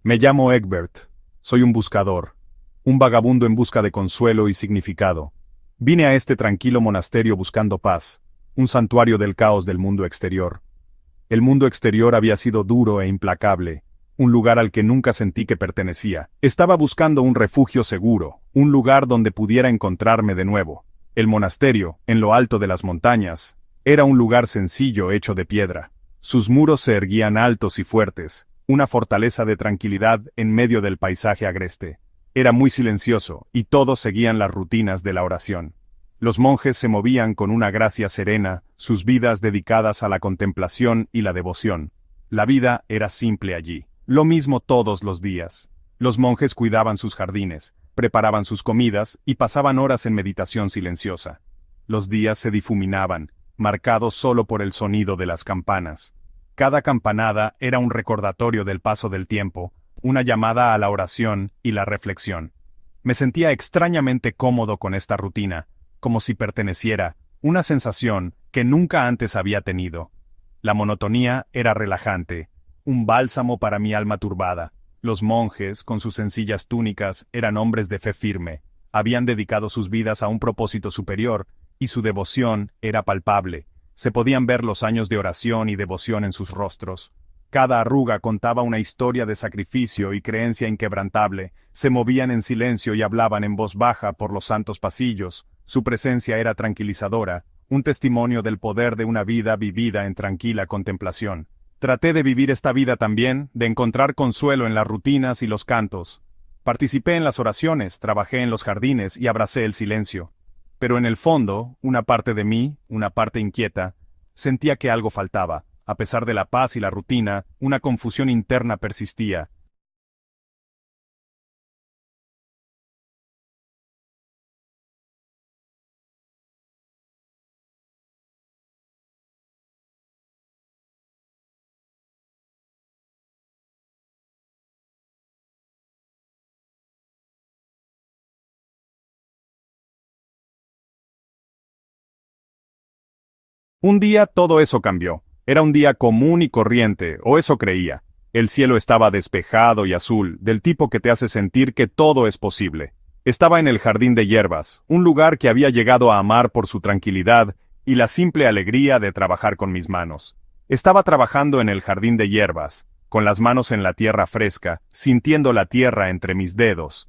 Me llamo Egbert. Soy un buscador. Un vagabundo en busca de consuelo y significado. Vine a este tranquilo monasterio buscando paz. Un santuario del caos del mundo exterior. El mundo exterior había sido duro e implacable. Un lugar al que nunca sentí que pertenecía. Estaba buscando un refugio seguro, un lugar donde pudiera encontrarme de nuevo. El monasterio, en lo alto de las montañas, era un lugar sencillo hecho de piedra. Sus muros se erguían altos y fuertes, una fortaleza de tranquilidad en medio del paisaje agreste. Era muy silencioso, y todos seguían las rutinas de la oración. Los monjes se movían con una gracia serena, sus vidas dedicadas a la contemplación y la devoción. La vida era simple allí. Lo mismo todos los días. Los monjes cuidaban sus jardines, preparaban sus comidas y pasaban horas en meditación silenciosa. Los días se difuminaban, marcados solo por el sonido de las campanas. Cada campanada era un recordatorio del paso del tiempo, una llamada a la oración y la reflexión. Me sentía extrañamente cómodo con esta rutina, como si perteneciera, una sensación que nunca antes había tenido. La monotonía era relajante, un bálsamo para mi alma turbada. Los monjes, con sus sencillas túnicas, eran hombres de fe firme, habían dedicado sus vidas a un propósito superior, y su devoción era palpable. Se podían ver los años de oración y devoción en sus rostros. Cada arruga contaba una historia de sacrificio y creencia inquebrantable. Se movían en silencio y hablaban en voz baja por los santos pasillos. Su presencia era tranquilizadora, un testimonio del poder de una vida vivida en tranquila contemplación. Traté de vivir esta vida también, de encontrar consuelo en las rutinas y los cantos. Participé en las oraciones, trabajé en los jardines y abracé el silencio. Pero en el fondo, una parte de mí, una parte inquieta, sentía que algo faltaba. A pesar de la paz y la rutina, una confusión interna persistía. Un día todo eso cambió. Era un día común y corriente, o eso creía. El cielo estaba despejado y azul, del tipo que te hace sentir que todo es posible. Estaba en el jardín de hierbas, un lugar que había llegado a amar por su tranquilidad y la simple alegría de trabajar con mis manos. Estaba trabajando en el jardín de hierbas, con las manos en la tierra fresca, sintiendo la tierra entre mis dedos.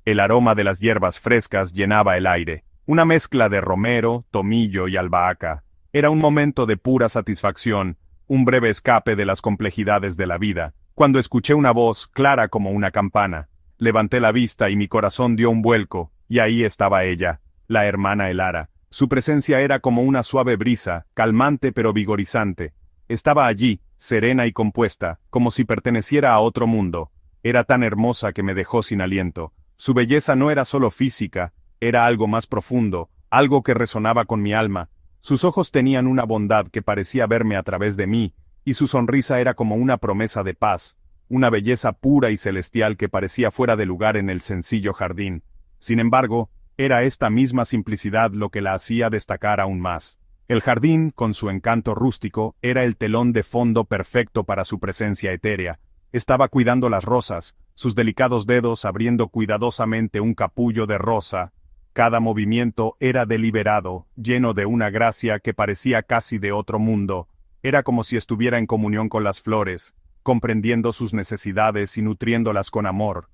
El aroma de las hierbas frescas llenaba el aire, una mezcla de romero, tomillo y albahaca. Era un momento de pura satisfacción, un breve escape de las complejidades de la vida, cuando escuché una voz clara como una campana. Levanté la vista y mi corazón dio un vuelco, y ahí estaba ella, la hermana Elara. Su presencia era como una suave brisa, calmante pero vigorizante. Estaba allí, serena y compuesta, como si perteneciera a otro mundo. Era tan hermosa que me dejó sin aliento. Su belleza no era solo física, era algo más profundo, algo que resonaba con mi alma. Sus ojos tenían una bondad que parecía verme a través de mí, y su sonrisa era como una promesa de paz, una belleza pura y celestial que parecía fuera de lugar en el sencillo jardín. Sin embargo, era esta misma simplicidad lo que la hacía destacar aún más. El jardín, con su encanto rústico, era el telón de fondo perfecto para su presencia etérea. Estaba cuidando las rosas, sus delicados dedos abriendo cuidadosamente un capullo de rosa. Cada movimiento era deliberado, lleno de una gracia que parecía casi de otro mundo. Era como si estuviera en comunión con las flores, comprendiendo sus necesidades y nutriéndolas con amor.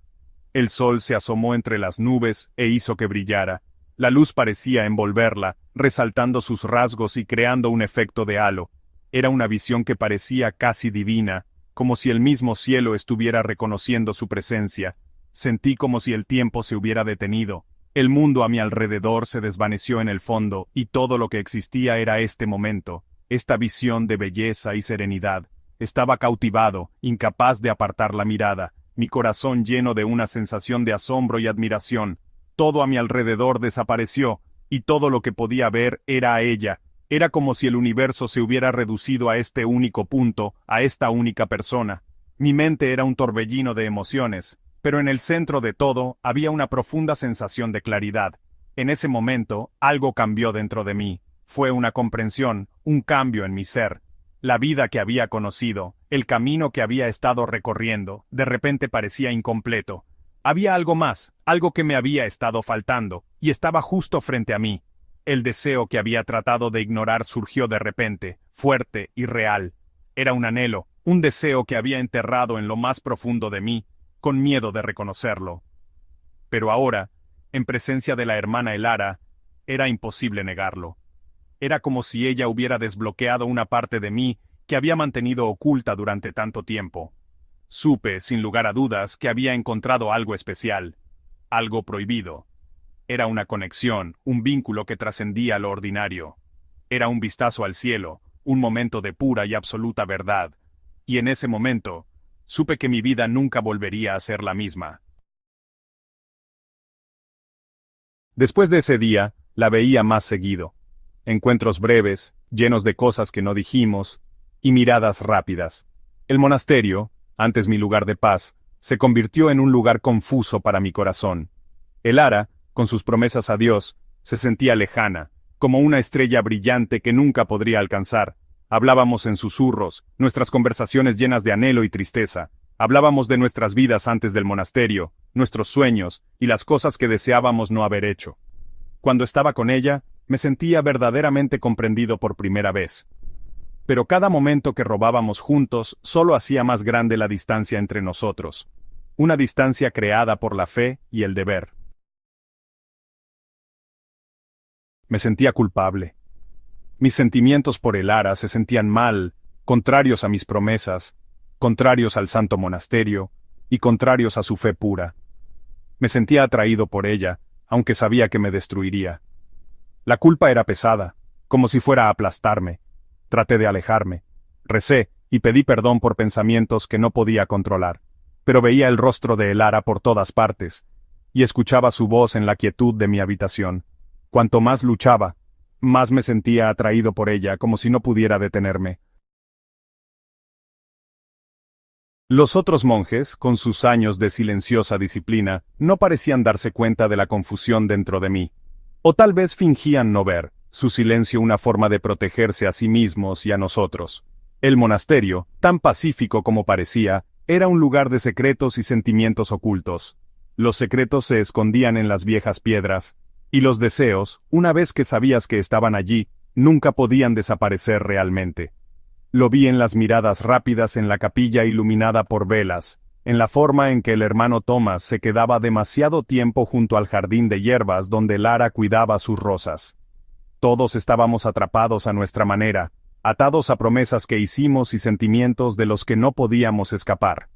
El sol se asomó entre las nubes e hizo que brillara. La luz parecía envolverla, resaltando sus rasgos y creando un efecto de halo. Era una visión que parecía casi divina, como si el mismo cielo estuviera reconociendo su presencia. Sentí como si el tiempo se hubiera detenido. El mundo a mi alrededor se desvaneció en el fondo, y todo lo que existía era este momento, esta visión de belleza y serenidad. Estaba cautivado, incapaz de apartar la mirada, mi corazón lleno de una sensación de asombro y admiración. Todo a mi alrededor desapareció, y todo lo que podía ver era a ella. Era como si el universo se hubiera reducido a este único punto, a esta única persona. Mi mente era un torbellino de emociones. Pero en el centro de todo había una profunda sensación de claridad. En ese momento, algo cambió dentro de mí. Fue una comprensión, un cambio en mi ser. La vida que había conocido, el camino que había estado recorriendo, de repente parecía incompleto. Había algo más, algo que me había estado faltando, y estaba justo frente a mí. El deseo que había tratado de ignorar surgió de repente, fuerte y real. Era un anhelo, un deseo que había enterrado en lo más profundo de mí, con miedo de reconocerlo. Pero ahora, en presencia de la hermana Elara, era imposible negarlo. Era como si ella hubiera desbloqueado una parte de mí que había mantenido oculta durante tanto tiempo. Supe, sin lugar a dudas, que había encontrado algo especial, algo prohibido. Era una conexión, un vínculo que trascendía lo ordinario. Era un vistazo al cielo, un momento de pura y absoluta verdad. Y en ese momento, supe que mi vida nunca volvería a ser la misma. Después de ese día, la veía más seguido. Encuentros breves, llenos de cosas que no dijimos, y miradas rápidas. El monasterio, antes mi lugar de paz, se convirtió en un lugar confuso para mi corazón. Elara, con sus promesas a Dios, se sentía lejana, como una estrella brillante que nunca podría alcanzar. Hablábamos en susurros, nuestras conversaciones llenas de anhelo y tristeza. Hablábamos de nuestras vidas antes del monasterio, nuestros sueños, y las cosas que deseábamos no haber hecho. Cuando estaba con ella, me sentía verdaderamente comprendido por primera vez. Pero cada momento que robábamos juntos solo hacía más grande la distancia entre nosotros. Una distancia creada por la fe y el deber. Me sentía culpable. Mis sentimientos por Elara se sentían mal, contrarios a mis promesas, contrarios al santo monasterio, y contrarios a su fe pura. Me sentía atraído por ella, aunque sabía que me destruiría. La culpa era pesada, como si fuera a aplastarme. Traté de alejarme. Recé, y pedí perdón por pensamientos que no podía controlar. Pero veía el rostro de Elara por todas partes, y escuchaba su voz en la quietud de mi habitación. Cuanto más luchaba, más me sentía atraído por ella, como si no pudiera detenerme. Los otros monjes, con sus años de silenciosa disciplina, no parecían darse cuenta de la confusión dentro de mí. O tal vez fingían no ver, su silencio una forma de protegerse a sí mismos y a nosotros. El monasterio, tan pacífico como parecía, era un lugar de secretos y sentimientos ocultos. Los secretos se escondían en las viejas piedras, y los deseos, una vez que sabías que estaban allí, nunca podían desaparecer realmente. Lo vi en las miradas rápidas en la capilla iluminada por velas, en la forma en que el hermano Thomas se quedaba demasiado tiempo junto al jardín de hierbas donde Lara cuidaba sus rosas. Todos estábamos atrapados a nuestra manera, atados a promesas que hicimos y sentimientos de los que no podíamos escapar.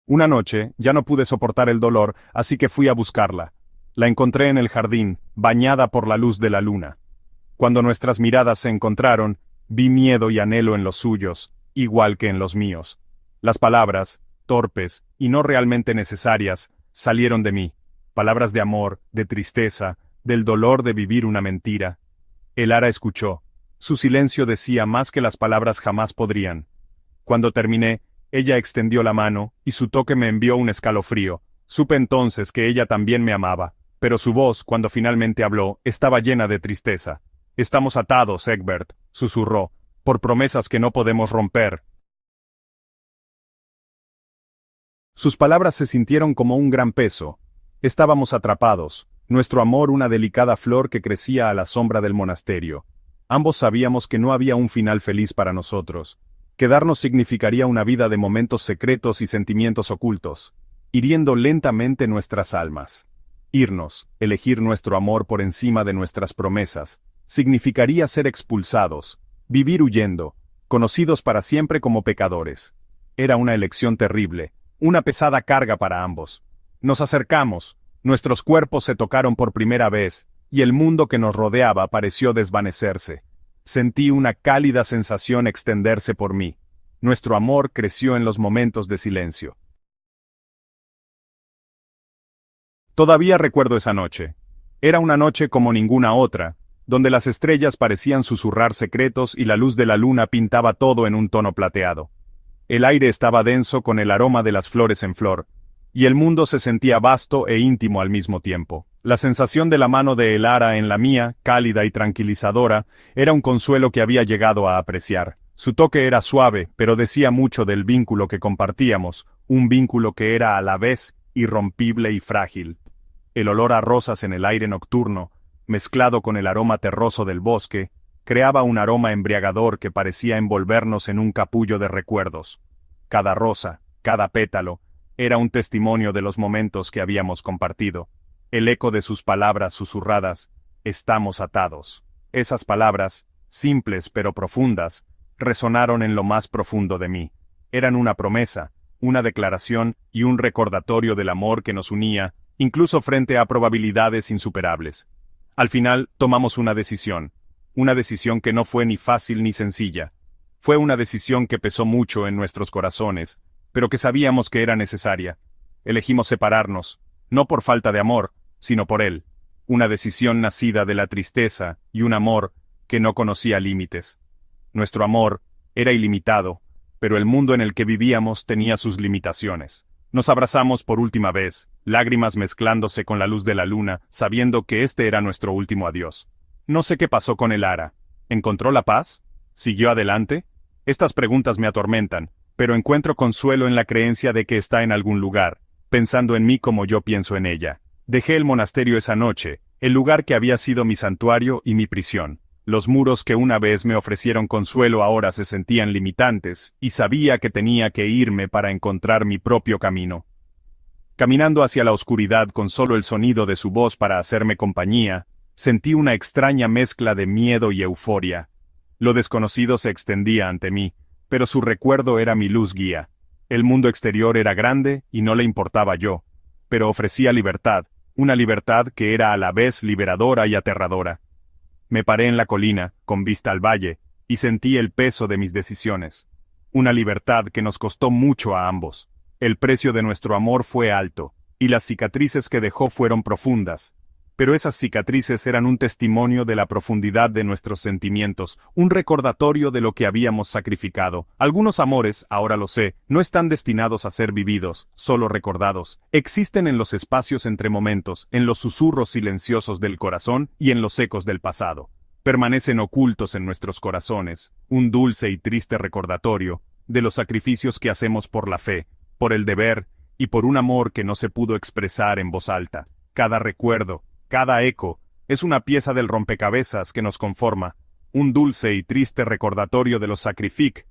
Una noche, ya no pude soportar el dolor, así que fui a buscarla. La encontré en el jardín, bañada por la luz de la luna. Cuando nuestras miradas se encontraron, vi miedo y anhelo en los suyos, igual que en los míos. Las palabras, torpes y no realmente necesarias, salieron de mí. Palabras de amor, de tristeza, del dolor de vivir una mentira. Elara escuchó. Su silencio decía más que las palabras jamás podrían. Cuando terminé, ella extendió la mano, y su toque me envió un escalofrío. Supe entonces que ella también me amaba, pero su voz, cuando finalmente habló, estaba llena de tristeza. «Estamos atados, Egbert», susurró, «por promesas que no podemos romper». Sus palabras se sintieron como un gran peso. Estábamos atrapados, nuestro amor una delicada flor que crecía a la sombra del monasterio. Ambos sabíamos que no había un final feliz para nosotros. Quedarnos significaría una vida de momentos secretos y sentimientos ocultos, hiriendo lentamente nuestras almas. Irnos, elegir nuestro amor por encima de nuestras promesas, significaría ser expulsados, vivir huyendo, conocidos para siempre como pecadores. Era una elección terrible, una pesada carga para ambos. Nos acercamos, nuestros cuerpos se tocaron por primera vez, y el mundo que nos rodeaba pareció desvanecerse. Sentí una cálida sensación extenderse por mí. Nuestro amor creció en los momentos de silencio. Todavía recuerdo esa noche. Era una noche como ninguna otra, donde las estrellas parecían susurrar secretos y la luz de la luna pintaba todo en un tono plateado. El aire estaba denso con el aroma de las flores en flor, y el mundo se sentía vasto e íntimo al mismo tiempo. La sensación de la mano de Elara en la mía, cálida y tranquilizadora, era un consuelo que había llegado a apreciar. Su toque era suave, pero decía mucho del vínculo que compartíamos, un vínculo que era a la vez irrompible y frágil. El olor a rosas en el aire nocturno, mezclado con el aroma terroso del bosque, creaba un aroma embriagador que parecía envolvernos en un capullo de recuerdos. Cada rosa, cada pétalo, era un testimonio de los momentos que habíamos compartido. El eco de sus palabras susurradas, estamos atados. Esas palabras, simples pero profundas, resonaron en lo más profundo de mí. Eran una promesa, una declaración y un recordatorio del amor que nos unía, incluso frente a probabilidades insuperables. Al final, tomamos una decisión que no fue ni fácil ni sencilla. Fue una decisión que pesó mucho en nuestros corazones, pero que sabíamos que era necesaria. Elegimos separarnos, no por falta de amor, sino por él. Una decisión nacida de la tristeza y un amor que no conocía límites. Nuestro amor era ilimitado, pero el mundo en el que vivíamos tenía sus limitaciones. Nos abrazamos por última vez, lágrimas mezclándose con la luz de la luna, sabiendo que este era nuestro último adiós. No sé qué pasó con Elara. ¿Encontró la paz? ¿Siguió adelante? Estas preguntas me atormentan, pero encuentro consuelo en la creencia de que está en algún lugar, pensando en mí como yo pienso en ella. Dejé el monasterio esa noche, el lugar que había sido mi santuario y mi prisión. Los muros que una vez me ofrecieron consuelo ahora se sentían limitantes, y sabía que tenía que irme para encontrar mi propio camino. Caminando hacia la oscuridad con solo el sonido de su voz para hacerme compañía, sentí una extraña mezcla de miedo y euforia. Lo desconocido se extendía ante mí, pero su recuerdo era mi luz guía. El mundo exterior era grande y no le importaba yo, pero ofrecía libertad, una libertad que era a la vez liberadora y aterradora. Me paré en la colina, con vista al valle, y sentí el peso de mis decisiones. Una libertad que nos costó mucho a ambos. El precio de nuestro amor fue alto, y las cicatrices que dejó fueron profundas. Pero esas cicatrices eran un testimonio de la profundidad de nuestros sentimientos, un recordatorio de lo que habíamos sacrificado. Algunos amores, ahora lo sé, no están destinados a ser vividos, solo recordados. Existen en los espacios entre momentos, en los susurros silenciosos del corazón y en los ecos del pasado. Permanecen ocultos en nuestros corazones, un dulce y triste recordatorio de los sacrificios que hacemos por la fe, por el deber y por un amor que no se pudo expresar en voz alta. Cada recuerdo, cada eco, es una pieza del rompecabezas que nos conforma, un dulce y triste recordatorio de los sacrificios